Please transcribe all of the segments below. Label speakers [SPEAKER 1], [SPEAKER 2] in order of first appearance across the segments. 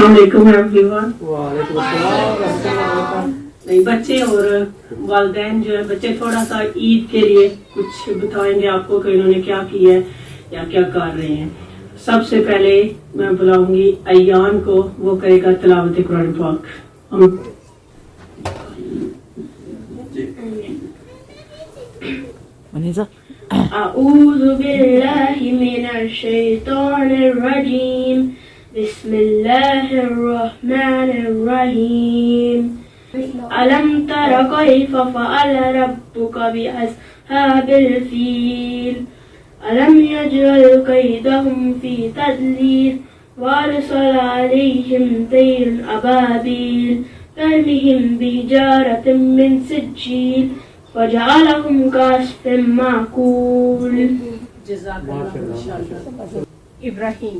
[SPEAKER 1] अस्सलाम वालेकुम एवरीवन।
[SPEAKER 2] वालेकुम अस्सलाम।
[SPEAKER 1] नहीं, बच्चे और वालिदैन जो है, बच्चे थोड़ा सा ईद के लिए कुछ बताएंगे आपको कि इन्होंने क्या किया है या क्या कर रहे हैं। सबसे पहले मैं बुलाऊंगी अयान को, वो करेगा तिलावत कुरान पाक।
[SPEAKER 3] अऊज़ु बिल्लाहि मिनश शैतानिर रजीम। बिस्मिल्लाहिर रहमानिर रहीम। अलम तरा कैफ़ फ़अल रब्बुका बिअस्हाबिल फ़ील। अलम यजअल कैदहुम फ़ी तदलील वअरसल अलैहिम तैरन अबाबील तरमिहिम बिहिजारतिम मिन सिज्जील वजअलहुम कअस्फ़िन माकूल। जज़ाकल्लाह। इब्राहिम।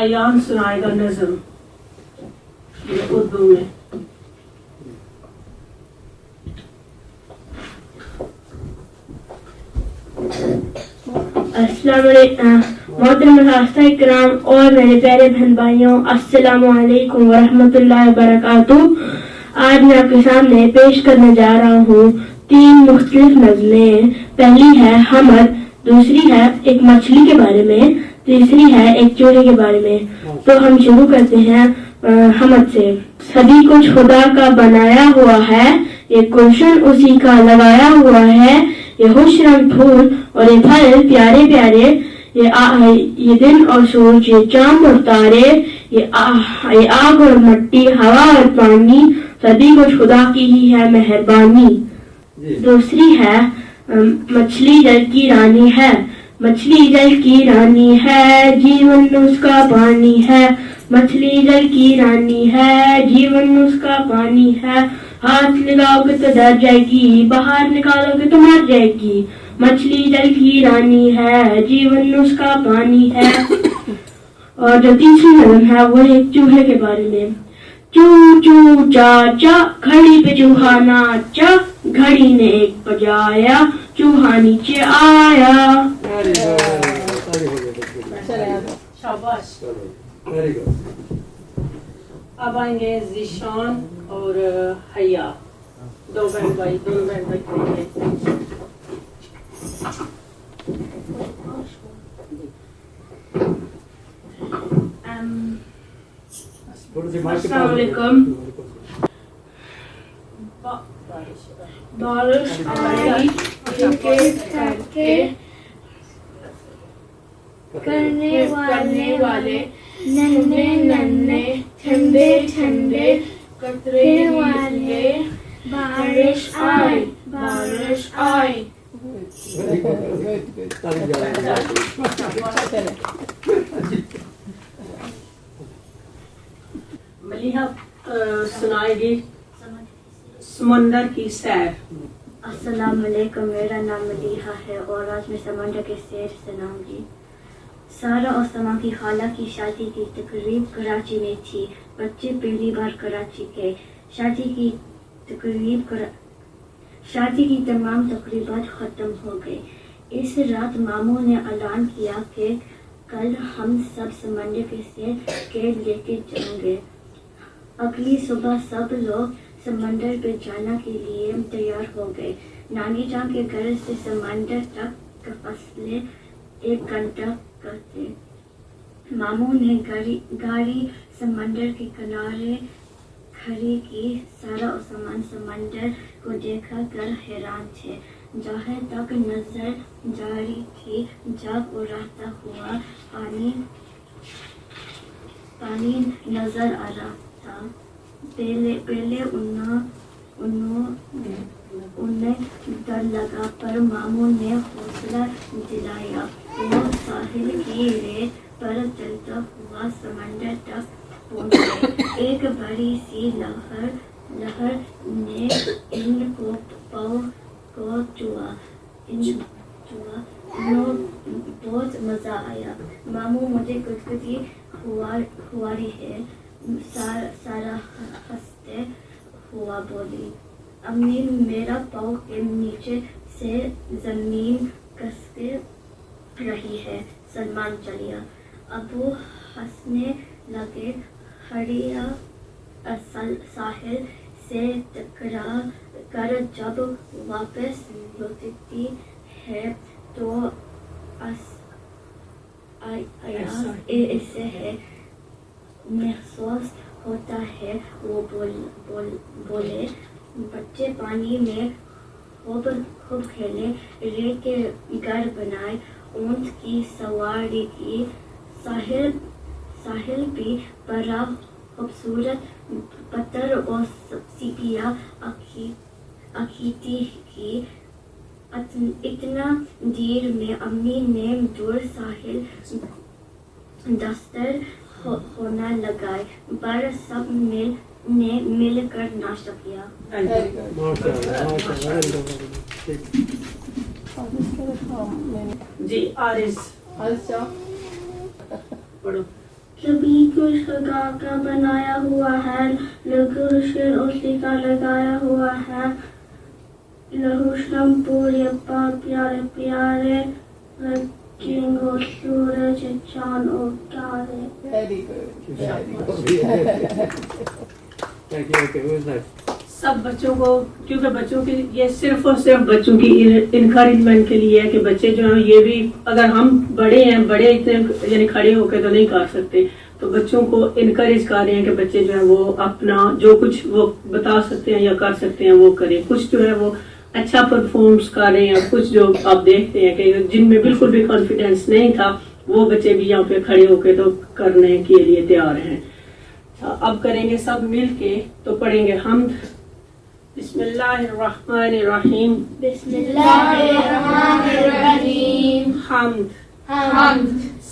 [SPEAKER 1] अयान सुनाएगा नज़म उर्दू में।
[SPEAKER 3] मोहतरम इकराम और मेरे प्यारे बहन भाइयों, अस्सलामु अलैकुम वरहमतुल्लाहि वबरकातुहू। आज मैं आपके सामने पेश करने जा रहा हूँ 3 मुख्तलिफ नज़में। पहली है हमद, दूसरी है एक मछली के बारे में, तीसरी है एक चूहे के बारे में। तो हम शुरू करते हैं हमद से। सभी कुछ खुदा का बनाया हुआ है, ये गुलशन उसी का लगाया हुआ है, ये खुश रंग फूल और ये फल प्यारे प्यारे, ये दिन और सूरज, ये चांद और तारे, ये आग और मट्टी, हवा और पानी, सभी कुछ खुदा की ही है मेहरबानी। दूसरी है मछली जल की रानी है, मछली जल की रानी है, जीवन उसका पानी है, मछली जल की रानी है, जीवन उसका पानी है, हाथ लगाओगे तो डर जाएगी, बाहर निकालोगे तो मर जाएगी, मछली जल की रानी है, जीवन उसका पानी है। और जो तीसरी नज़म है वो है चूहे के बारे में। चू चू चाचा घड़ी पे चूहा नाचा, घड़ी ने एक बजाया, चूहा नीचे आया।
[SPEAKER 1] शाबाश। अब आएंगे ज़ीशान और हया, दोनों बहन भाई करेंगे। अस्सलाम वालेकुम। बारिश आई करके
[SPEAKER 4] करने वाले
[SPEAKER 3] नन्हे नन्हे ठंडे ठंडे कतरे वाले, बारिश आई बारिश आई।
[SPEAKER 1] मलिहा सुनाएगी समंदर की सैर।
[SPEAKER 4] अस्सलाम वालेकुम, मेरा नाम मलिहा है और आज मैं समंदर के सैर सुनाऊंगी। सारा और समा की खाला की शादी की तकरीब कराची में थी। बच्चे पहली बार कराची गए। शादी की तमाम तकरीबात ख़त्म हो गई। इस रात मामू ने ऐलान किया कि कल हम सब समंदर के सैर कैद लेके जाएंगे। अगली सुबह सब लोग समंदर पे जाने के लिए तैयार हो गए। नानी जान के घर से समंदर तक का फासले 1 घंटा करते। मामू ने गाड़ी समंदर के किनारे खड़ी की। सारा और सामान समंदर को देखा कर हैरान थे। जहाँ तक नजर जारी थी जब उड़ता हुआ पानी पानी नजर आ रहा था। पहले उन्हें डर लगा, पर मामू ने हौसला दिलाया। वो साहिल की रेत पर चलता हुआ समंदर तक पहुंच गए। एक बड़ी सी लहर ने इनको पाँव को छुआ। बहुत मजा आया। मामू मुझे गुदगुदी हुआ रही है। सारा हंसते हुआ बोली। अम्मी मेरा पाँव के नीचे से जमीन कसके रही है। सलमान चलिया। अबू हंसने लगे। हड़िया साहिल से टकरा कर जब वापस लौटती है तो ऐसे है महसूस होता है। वो बोले बच्चे पानी में खूब खेले, रेत के घर बनाए, ऊंट की सवारी की। साहिल भी बड़ा खूबसूरत पत्थर और सीपियाँ आखिती की। इतना देर में अम्मी ने दूर साहिल दस्तर होना लगाए, पर सब ने मिलकर नाश्ता किया।
[SPEAKER 1] जी आरिस पढ़ो।
[SPEAKER 3] सभी कुछ खुदा का बनाया हुआ है, लघुशर उसी का लगाया हुआ है। लहूशम पूरे प्यारे प्यारे रंगीन और सूरज चांद और तारे।
[SPEAKER 2] Very good. Thank you. Okay, who is next?
[SPEAKER 1] सब बच्चों को, क्योंकि बच्चों की ये सिर्फ और सिर्फ बच्चों की इनकरेजमेंट के लिए है कि बच्चे जो हैं ये भी, अगर हम बड़े हैं, बड़े इतने यानी खड़े होकर तो नहीं कर सकते, तो बच्चों को इनकरेज कर रहे हैं कि बच्चे जो है वो अपना जो कुछ वो बता सकते हैं या कर सकते हैं वो करें। कुछ जो है वो अच्छा परफॉर्म्स कर रहे हैं, कुछ जो आप देखते हैं कि जिनमें बिल्कुल भी कॉन्फिडेंस नहीं था वो बच्चे भी यहाँ पे खड़े होकर तो करने के लिए तैयार हैं। अब करेंगे सब मिल के, तो पढ़ेंगे हम बिस्मिल्लाहिर्रहमानिर्रहीम।
[SPEAKER 3] बिस्मिल्लाहिर्रहमानिर्रहीम।
[SPEAKER 1] हम्द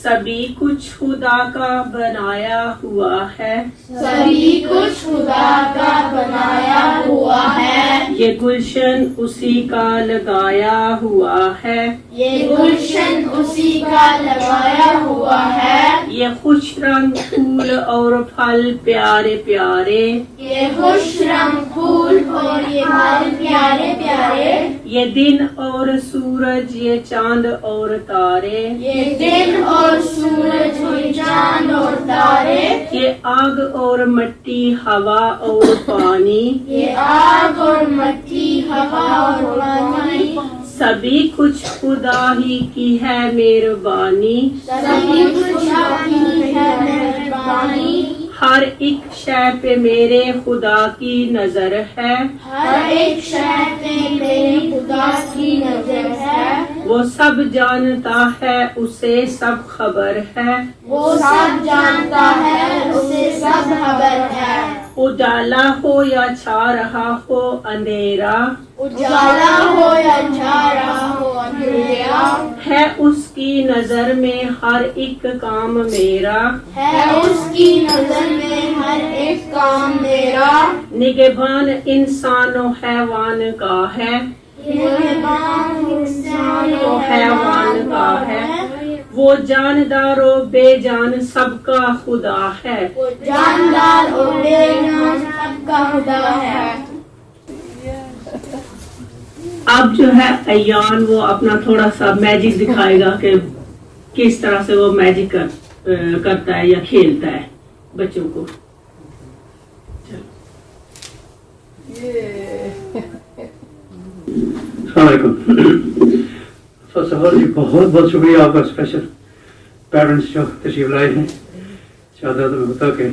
[SPEAKER 1] सभी कुछ खुदा का बनाया हुआ है।
[SPEAKER 3] सभी कुछ खुदा का बनाया हुआ है।
[SPEAKER 1] ये गुलशन उसी का लगाया हुआ है।
[SPEAKER 3] ये गुलशन उसी का लगाया हुआ है।
[SPEAKER 1] ये खुश रंग फूल और फल प्यारे प्यारे।
[SPEAKER 3] ये खुश रंग फूल और ये फल प्यारे प्यारे।
[SPEAKER 1] ये दिन और सूरज, ये चांद और तारे।
[SPEAKER 3] ये दिन और सूरज, ये चांद और तारे।
[SPEAKER 1] ये आग और मट्टी, हवा और पानी।
[SPEAKER 3] ये आग और मिट्टी, हवा और पानी।
[SPEAKER 1] सभी कुछ खुदा ही की है मेहरबानी।
[SPEAKER 3] सभी कुछ आपकी है मेहरबानी।
[SPEAKER 1] हर एक शय पे मेरे खुदा की नजर है।
[SPEAKER 3] हर एक शय पे मेरी खुदा की नजर है।
[SPEAKER 1] वो सब जानता है, उसे सब खबर है।
[SPEAKER 3] वो सब जानता है, उसे सब खबर है।
[SPEAKER 1] उजाला हो या छा रहा हो अंधेरा,
[SPEAKER 3] उजाला हो या छा रहा हो अंधेरा,
[SPEAKER 1] है उसकी नजर में हर एक काम मेरा।
[SPEAKER 3] है उसकी नजर में हर एक काम मेरा।
[SPEAKER 1] निगहबान इंसान और हैवान का है।
[SPEAKER 3] निगहबान इंसान और
[SPEAKER 1] हैवान का है। वो जानदार और बेजान सबका खुदा है।
[SPEAKER 3] वो जानदार और बेजान सबका खुदा है।
[SPEAKER 1] अब जो है अयान वो अपना थोड़ा सा मैजिक दिखाएगा कि किस तरह से वो मैजिक करता है या खेलता है बच्चों को।
[SPEAKER 5] फर्स्ट ऑफ ऑल जी बहुत बहुत शुक्रिया आपका, स्पेशल पेरेंट्स जो तशरीफ लाए हैं। चाहता तो मैं होता कि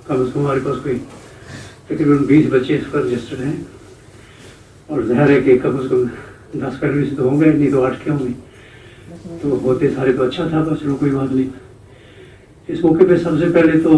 [SPEAKER 5] कम से कम हमारे पास कोई तकरीबन 20 बच्चे इस पर रजिस्टर्ड हैं, और ज़ाहिर है कि कम से कम 10 फरवरी से तो होंगे, नहीं तो 8 के होंगे, तो होते सारे तो अच्छा था, बस चलो कोई बात नहीं। इस मौके पे सबसे पहले तो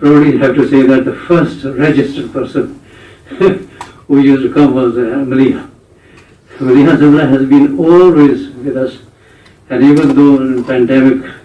[SPEAKER 5] proudly have to say that the first registered person who used to come was Maliha. Maliha Zamla has been always with us, and even though in pandemic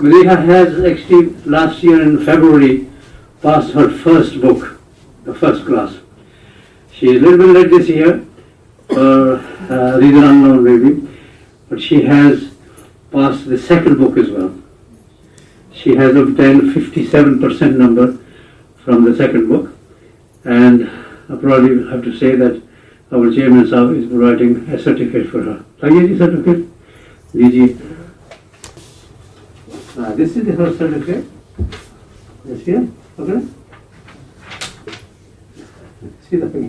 [SPEAKER 5] Maliha has actually last year in February passed her first book, the first class. She is a little bit late this year, reason unknown maybe, but she has passed the second book as well. She has obtained 57% number from the second book, and I probably have to say that our chairman Sahab is providing a certificate for her. Laiye ji certificate? Lijiye. This is the first certificate. Yes, here. Okay. See the thing.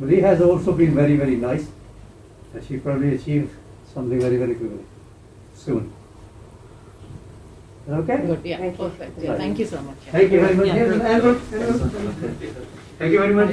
[SPEAKER 5] Maliha has also been very, very nice, and she probably achieved something very, very good soon. Okay?
[SPEAKER 6] Good, yeah, perfect. Yeah, thank you so much.
[SPEAKER 5] Thank you very much.
[SPEAKER 6] Yeah.
[SPEAKER 5] Yes, Albert. Thank you very much.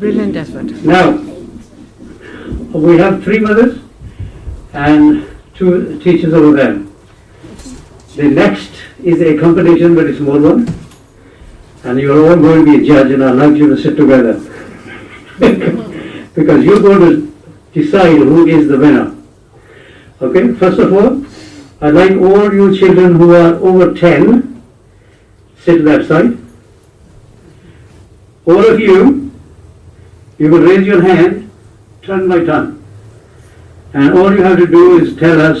[SPEAKER 6] Brilliant effort.
[SPEAKER 5] Now, we have 3 mothers and 2 teachers over there. The next is a competition, but a small one. And you are all going to be a judge, and I'd like you to sit together. Because you're going to decide who is the winner. Okay, first of all, I'd like all you children who are over 10, sit that side. All of you, you will raise your hand, turn by turn. And all you have to do is tell us,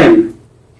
[SPEAKER 5] 10,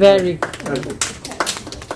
[SPEAKER 6] Very.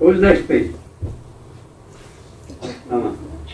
[SPEAKER 5] who's next please?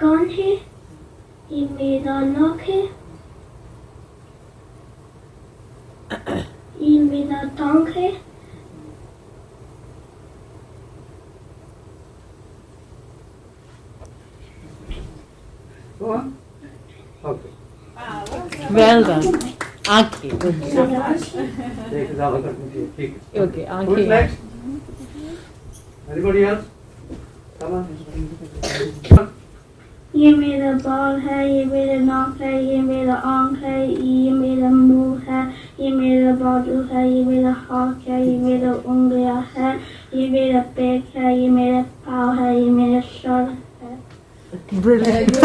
[SPEAKER 3] कान है, ये मेरा नाक है, ये मेरा टांग है,
[SPEAKER 5] Go on. Okay.
[SPEAKER 6] Well done. आंखें.
[SPEAKER 5] देख ज़्यादा कर दीजिए. ठीक है.
[SPEAKER 6] Okay,
[SPEAKER 5] Who's
[SPEAKER 6] आंखें.
[SPEAKER 5] next? Anybody else? Come on.
[SPEAKER 3] ये मेरा बाल है, ये मेरा नाक है, ये मेरा आंख है, ये मेरा मुंह है, ये मेरा बाजू है, ये मेरा हाथ है, ये मेरा उंगलियां है, ये मेरा पेट है, ये मेरा पाँव है, ये मेरा सर है.
[SPEAKER 6] Brilliant.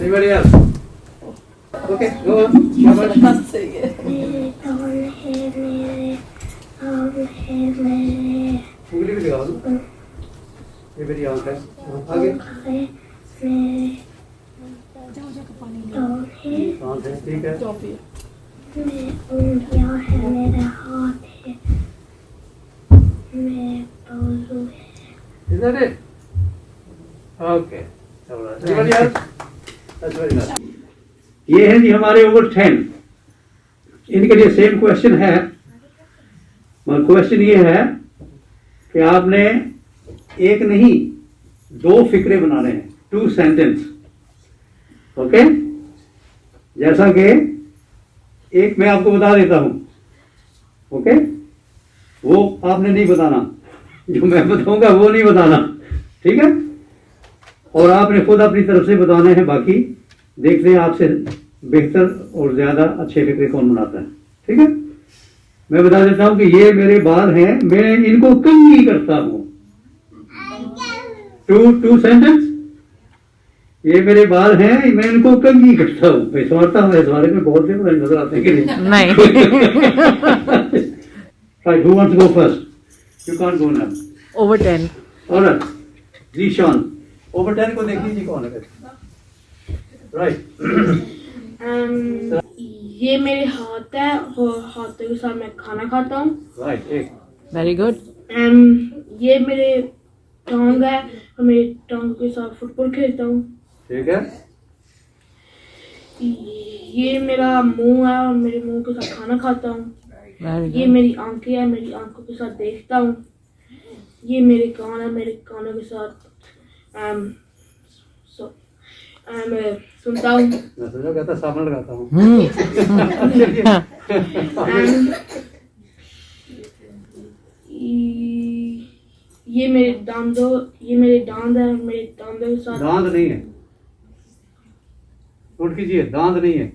[SPEAKER 5] Anybody else? Okay, go on. Shabash.
[SPEAKER 3] मेरे कान है, मेरे आँख है, मेरे
[SPEAKER 5] उंगली भी लगाओ ना. ये मेरी आँख है. आगे.
[SPEAKER 3] आँख है, मेरे कान है,
[SPEAKER 5] आँख है. ठीक है.
[SPEAKER 3] मेरे उंगलियां है, मेरा हाथ है, मेरे बाजू है.
[SPEAKER 5] Is that it? Okay. Anybody else? That's very nice. ये है जी हमारे ओवर 10. इनके लिए सेम क्वेश्चन है. मगर क्वेश्चन ये है कि आपने एक नहीं 2 फिक्रे बनाने हैं. 2 सेंटेंस. ओके. जैसा कि एक मैं आपको बता देता हूं. ओके. वो आपने नहीं बताना. जो मैं बताऊंगा वो नहीं बताना. ठीक है. और आपने खुद अपनी तरफ से बताना है. बाकी देखते हैं आपसे बेहतर और ज्यादा अच्छे फिक्रे कौन बनाता है. ठीक है. मैं बता देता हूं कि ये मेरे बाल हैं, मैं इनको कंघी करता हूं. 2 सेंटेंस. ये मेरे बाल हैं, मैं इनको कंघी करता हूं. मैं संवारता हूं. इस बारे में बहुत दिन नजर आते हैं कि नहीं.
[SPEAKER 6] नहीं.
[SPEAKER 5] Right, who wants to go first? You can't go now.
[SPEAKER 6] Over 10.
[SPEAKER 5] All right. Zishan. Over 10 को देखिए जी कौन है. Right.
[SPEAKER 3] ये मेरे हाथ है और हाथों के साथ मैं खाना खाता हूँ.
[SPEAKER 5] Right. एक.
[SPEAKER 6] Very good.
[SPEAKER 3] ये मेरे टांग है और मेरी टांग के साथ फुटबॉल खेलता हूँ.
[SPEAKER 5] ठीक है.
[SPEAKER 3] ये मेरा मुंह है और मेरे मुंह के साथ खाना खाता हूँ.
[SPEAKER 6] Very
[SPEAKER 3] ये
[SPEAKER 6] good.
[SPEAKER 3] मेरी आंखें हैं, मेरी आंखों के साथ देखता हूँ. ये मेरे कान है, मेरे कानों के साथ मैं सुनता हूँ.
[SPEAKER 5] मैं समझा कहता साबुन लगाता हूँ.
[SPEAKER 3] ये मेरे दांत है, मेरे दांतों के साथ.
[SPEAKER 5] दांत नहीं है. नोट कीजिए दांत नहीं है.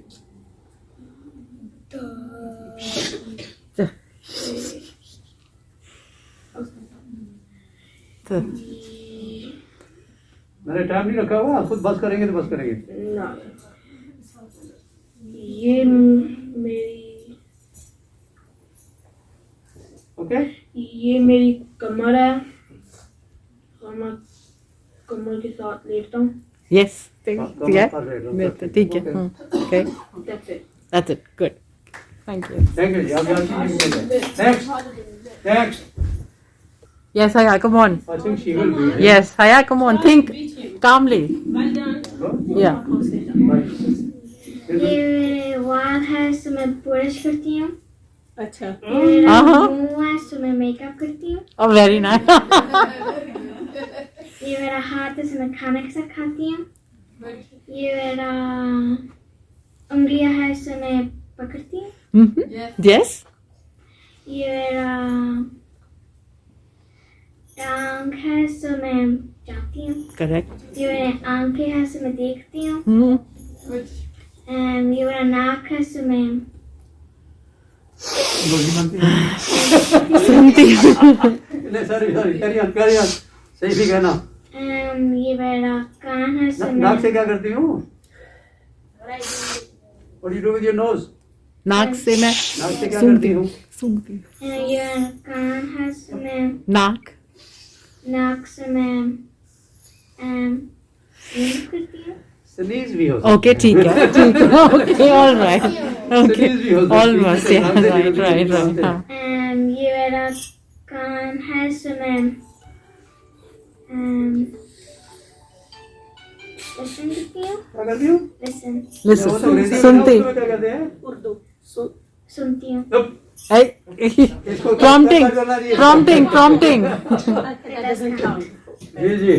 [SPEAKER 5] मैंने टाइम नहीं रखा हुआ. आप खुद बस करेंगे तो बस करेंगे.
[SPEAKER 3] ना. ये मेरी
[SPEAKER 5] ओके.
[SPEAKER 3] ये मेरी कमर है और मैं कमर के साथ लेटता हूँ.
[SPEAKER 6] Yes.
[SPEAKER 5] कमर
[SPEAKER 6] Yeah.
[SPEAKER 5] पर लेट लो.
[SPEAKER 6] Better. ठीक है. Okay.
[SPEAKER 3] That's it.
[SPEAKER 6] That's it. Good. Thank you.
[SPEAKER 5] Thank you जी. आप next. Next.
[SPEAKER 6] Yes, Haya, come on.
[SPEAKER 5] I think she will be.
[SPEAKER 6] Yes, Haya, come on. Think calmly.
[SPEAKER 1] Well done.
[SPEAKER 6] Yeah.
[SPEAKER 3] ये मेरे वाल है तो मैं ब्रश करती हूँ.
[SPEAKER 1] अच्छा.
[SPEAKER 3] ये मेरा
[SPEAKER 6] Uh-huh.
[SPEAKER 3] मुंह है तो मैं मेकअप करती हूँ.
[SPEAKER 6] Oh, very nice.
[SPEAKER 3] ये मेरा हाथ है तो मैं खाना के साथ खाती हूँ. ये मेरा उंगलियां है तो मैं पकड़ती हूँ.
[SPEAKER 6] Yes.
[SPEAKER 3] ये मेरा टांग है तो मैं जाती हूँ.
[SPEAKER 6] Correct.
[SPEAKER 3] ये मेरे आंखें हैं तो मैं देखती हूँ.
[SPEAKER 6] Hmm.
[SPEAKER 3] ये मेरा नाक है तो मैं
[SPEAKER 6] सुनती हूँ.
[SPEAKER 5] Sorry carry on. सही भी कहना.
[SPEAKER 3] ये मेरा कान है तो
[SPEAKER 5] नाक
[SPEAKER 3] मैं
[SPEAKER 5] से क्या करती हूँ? What do you do with your nose?
[SPEAKER 6] नाक से मैं
[SPEAKER 5] नाक से क्या
[SPEAKER 6] सूंघती
[SPEAKER 5] करती
[SPEAKER 6] हूँ.
[SPEAKER 5] हूँ?
[SPEAKER 6] सूंघती हूँ.
[SPEAKER 3] ये मेरा कान है तो मैं
[SPEAKER 6] नाक
[SPEAKER 3] से मैं स्नीज करती हूँ.
[SPEAKER 5] Sneeze भी हो सकता है.
[SPEAKER 6] Okay, ठीक है. ठीक है. Okay, all right. Okay.
[SPEAKER 5] Sneeze भी हो सकता है.
[SPEAKER 6] Almost.
[SPEAKER 5] ठीक है,
[SPEAKER 6] Yeah.
[SPEAKER 5] नाक से
[SPEAKER 6] Right.
[SPEAKER 5] निकलती
[SPEAKER 6] Right.
[SPEAKER 5] है,
[SPEAKER 6] Right.
[SPEAKER 5] नाक
[SPEAKER 6] हाँ.
[SPEAKER 5] से.
[SPEAKER 3] ये मेरा कान है तो मैं
[SPEAKER 4] Listen to you.
[SPEAKER 5] क्या करती हूँ?
[SPEAKER 4] Listen.
[SPEAKER 6] Listen.
[SPEAKER 5] वो तो अंग्रेजी में
[SPEAKER 6] सुनती.
[SPEAKER 5] उर्दू में क्या कहते हैं?
[SPEAKER 1] उर्दू
[SPEAKER 4] सुनती हूँ.
[SPEAKER 5] चुप.
[SPEAKER 6] Hey.
[SPEAKER 5] इसको
[SPEAKER 6] Prompting.
[SPEAKER 5] क्या करना चाहिए?
[SPEAKER 6] Prompting.
[SPEAKER 4] It doesn't count.
[SPEAKER 5] Ji ji.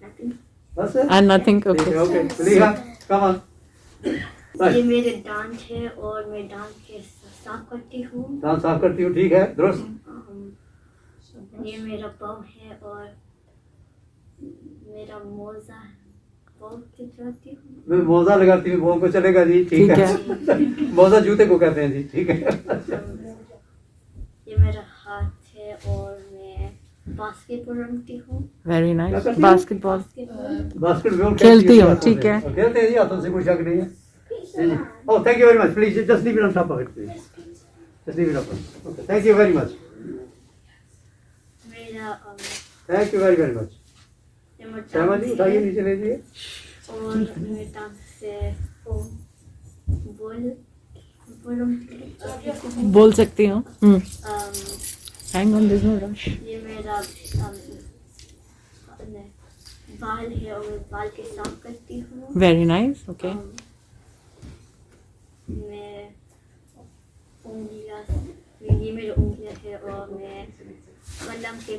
[SPEAKER 4] Nothing.
[SPEAKER 5] बस है?
[SPEAKER 6] And nothing.
[SPEAKER 5] ठीक
[SPEAKER 6] Okay.
[SPEAKER 5] है, ओके. Maliha, come on.
[SPEAKER 4] ये
[SPEAKER 5] बस.
[SPEAKER 4] मेरे दांत है और मैं दांत के साफ करती हूँ.
[SPEAKER 5] दांत साफ करती हूँ, ठीक है, दुरुस्त.
[SPEAKER 4] ये मेरा पाँव है और मेरा मोजा पाँव खिंचवाती हूँ.
[SPEAKER 5] मैं मोजा लगाती हूँ, पाँव को चलेगा जी, ठीक
[SPEAKER 6] ठीक
[SPEAKER 5] है. मोजा जूते को कहते हैं जी, ठीक है.
[SPEAKER 4] ये मेरा हाथ है और मैं बास्केटबॉल रखती हूँ.
[SPEAKER 6] Very
[SPEAKER 5] क्या
[SPEAKER 6] nice.
[SPEAKER 5] करती हो?
[SPEAKER 6] Basketball.
[SPEAKER 5] बास्केटबॉल
[SPEAKER 6] खेलती हूँ, ठीक है.
[SPEAKER 5] खेलते हैं जी, हाथों से कोई शक नहीं है. Oh, thank you very much. Please, just leave it on top of it, please. Just leave it up. Okay, thank you very much.
[SPEAKER 4] मेरा
[SPEAKER 5] Thank you very, very much.
[SPEAKER 4] ये मेरा
[SPEAKER 5] श्यामा
[SPEAKER 4] दांत
[SPEAKER 5] जी,
[SPEAKER 4] है
[SPEAKER 5] उठाइए नीचे ले जाइए.
[SPEAKER 4] और मेरे दांत से बोल
[SPEAKER 6] बोल सकती हूँ. Hang on, there's no rush.
[SPEAKER 4] ये मेरा बाल है और मैं बाल के साफ करती हूँ.
[SPEAKER 6] Very nice. Okay.
[SPEAKER 4] मैं उंगलियां, ये मेरी उंगलियां है और मैं कलम के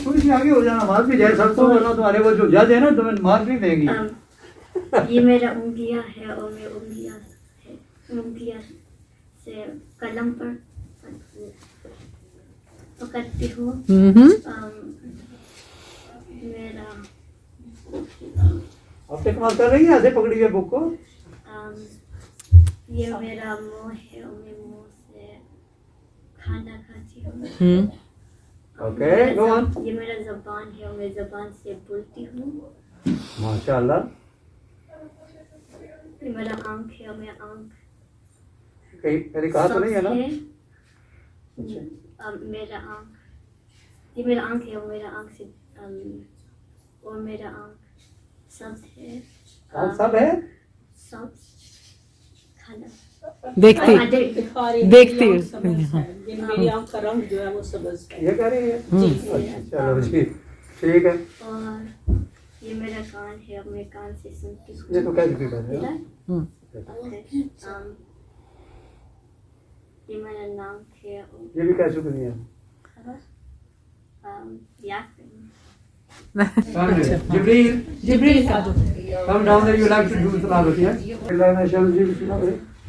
[SPEAKER 5] थोड़ी सी आगे हो जाना, मार भी जाए सर, तो वरना तुम्हारे वो जो जज है ना, तुम्हें मार नहीं देंगी.
[SPEAKER 4] ये मेरा उंगलियां है और मैं उंगलियां से कलम पर पकड़ती हूँ. मेरा
[SPEAKER 5] अब तक कमाल कर रही है, ऐसे पकड़ी हुई बुक को.
[SPEAKER 4] ये मेरा मुंह है और मैं मुंह से खाना खाती हूँ.
[SPEAKER 5] Okay, go on.
[SPEAKER 4] ये मेरा ज़बान है और मैं ज़बान से बोलती हूँ.
[SPEAKER 5] माशाल्लाह.
[SPEAKER 4] ये मेरा आँख है और मैं आँख
[SPEAKER 5] कहीं पहले कहा तो नहीं है ना?
[SPEAKER 4] मेरा आँख, ये मेरा आँख है और मेरा आँख से और मेरा आँख सब्ज है.
[SPEAKER 5] सब है.
[SPEAKER 4] सब्ज खाना
[SPEAKER 6] देखती हूँ.
[SPEAKER 1] मेरी आँख का रंग जो है वो सब्ज है.
[SPEAKER 5] ये कह रही है.
[SPEAKER 4] जी.
[SPEAKER 5] चलो जी, ठीक है.
[SPEAKER 4] और ये मेरा कान है और मैं कान से सुनती हूँ.
[SPEAKER 5] ये तो कह चुकी बात है.
[SPEAKER 4] ये मेरा नाक है और
[SPEAKER 5] ये भी कह चुकी है. Jibreel, come down there. You like to do tilawat, yeah?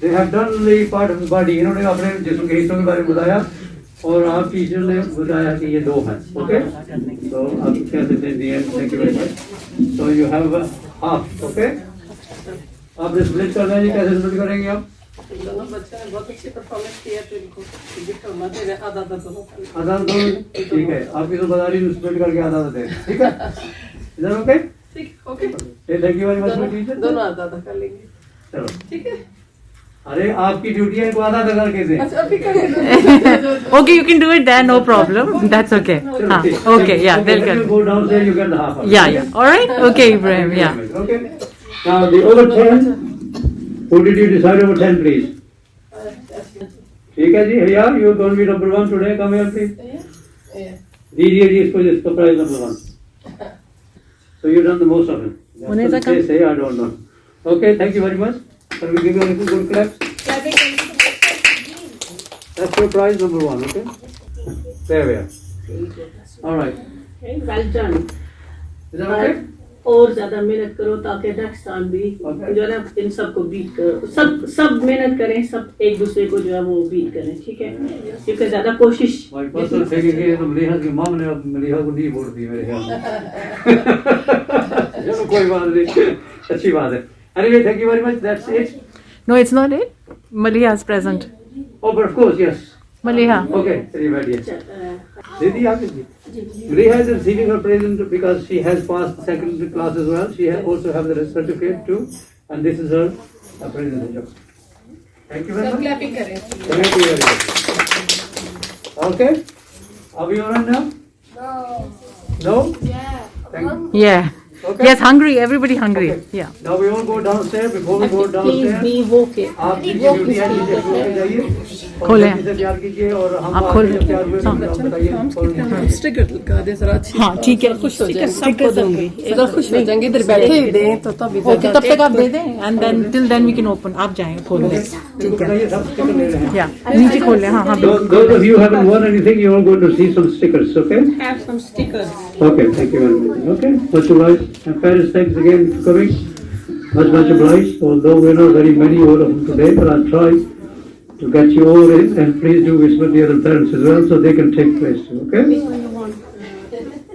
[SPEAKER 5] They have done the part of the body. इन्होंने अपने जिस्म के हिस्सों के बारे में बताया और आप टीचर ने बताया कि ये दो हैं. ओके, तो आप कह सकते हैं दिए. Thank you very much. So you have half. Okay, आप स्प्लिट कर देंगे. कैसे स्प्लिट करेंगे आप?
[SPEAKER 1] दोनों बच्चों ने बहुत अच्छी परफॉर्मेंस की है, तो इनको गिफ्ट होना चाहिए. आधा दोनों.
[SPEAKER 5] ठीक है, आपकी तो बता रही स्प्लिट करके आधा दे. ठीक है, इधर. Okay,
[SPEAKER 1] okay.
[SPEAKER 5] Thank you very much teacher.
[SPEAKER 1] दोनों आधा कर लेंगे.
[SPEAKER 5] चलो
[SPEAKER 1] ठीक है.
[SPEAKER 5] अरे आपकी ड्यूटी है, इनको आधा करके दे.
[SPEAKER 6] Okay, you can do it there, no problem. That's okay. Okay, yeah, they'll
[SPEAKER 5] When you
[SPEAKER 6] get.
[SPEAKER 5] go downstairs, you get the half.
[SPEAKER 6] Yeah. All right. Okay, Ibrahim. Yeah.
[SPEAKER 5] Okay. Now the over 10. Who did you decide over 10, please? ठीक है जी. Here you are going to be number 1 today. Come here, please. दीजिए जी इसको prize number 1. So you've done the most of it.
[SPEAKER 6] Muneza,
[SPEAKER 5] That's what they say. I don't know. Okay, thank you very much. Can we give you a little good clap? That's your prize number 1. Okay. There we are. All right.
[SPEAKER 1] Well done.
[SPEAKER 5] Is that okay?
[SPEAKER 1] और ज्यादा मेहनत करो ताकि next time भी जो है ना इन सबको बीट करो. सब मेहनत करें, सब एक दूसरे को जो है वो बीट करें. ठीक है, क्योंकि ज्यादा कोशिश.
[SPEAKER 5] My personal feeling is कि मलिहा की माम ने अब मलिहा को नहीं वोट दी मेरे ख्याल में. चलो कोई बात नहीं, अच्छी बात है. Anyway, thank you very much. That's it.
[SPEAKER 6] No, it's not it. Maliha is present.
[SPEAKER 5] Oh, but of course, yes.
[SPEAKER 6] Maliha.
[SPEAKER 5] Okay, very well, yes. Didi, Maliha is receiving her present because she has passed the second class as well. She also has the certificate too, and this is her present. Thank you very much. Thank you very much. Okay. Are we all right now? No. No?
[SPEAKER 6] Yeah.
[SPEAKER 5] Okay.
[SPEAKER 6] Yes, hungry. Everybody hungry.
[SPEAKER 5] Okay.
[SPEAKER 6] Yeah.
[SPEAKER 5] Now we all go downstairs. Before we go downstairs, आप जिसकी duty है नीचे floor पे जाइए और
[SPEAKER 6] खोलें।
[SPEAKER 5] जल्दी से तैयार कीजिए और हम
[SPEAKER 6] आप
[SPEAKER 5] आगे
[SPEAKER 6] खोल।
[SPEAKER 5] जब तैयार हुए तो आप बताइए।
[SPEAKER 2] स्टिकर लगा दे जरा अच्छी
[SPEAKER 6] हाँ ठीक है
[SPEAKER 2] खुश हो जाएंगे
[SPEAKER 6] सबको दूंगी
[SPEAKER 2] जरा खुश हो जाएंगे इधर बैठे ही दें तो तब
[SPEAKER 6] ओके तब तक आप दे दें and then till then we can open आप जाएंगे खोल दें ठीक है
[SPEAKER 5] बताइए सब स्टिकर ले रहे हैं।
[SPEAKER 6] या नीचे खोल लें हाँ हाँ
[SPEAKER 5] Those of you who haven't won anything, you're all going to see some stickers, okay?
[SPEAKER 1] Have some stickers.
[SPEAKER 5] Okay, thank you very much. Okay, much obliged. And parents, thanks again for coming. Much obliged. Although we're not very many all of them today, but I'll try to get you all in. And please do visit the other parents as well, so they can take place too. Okay?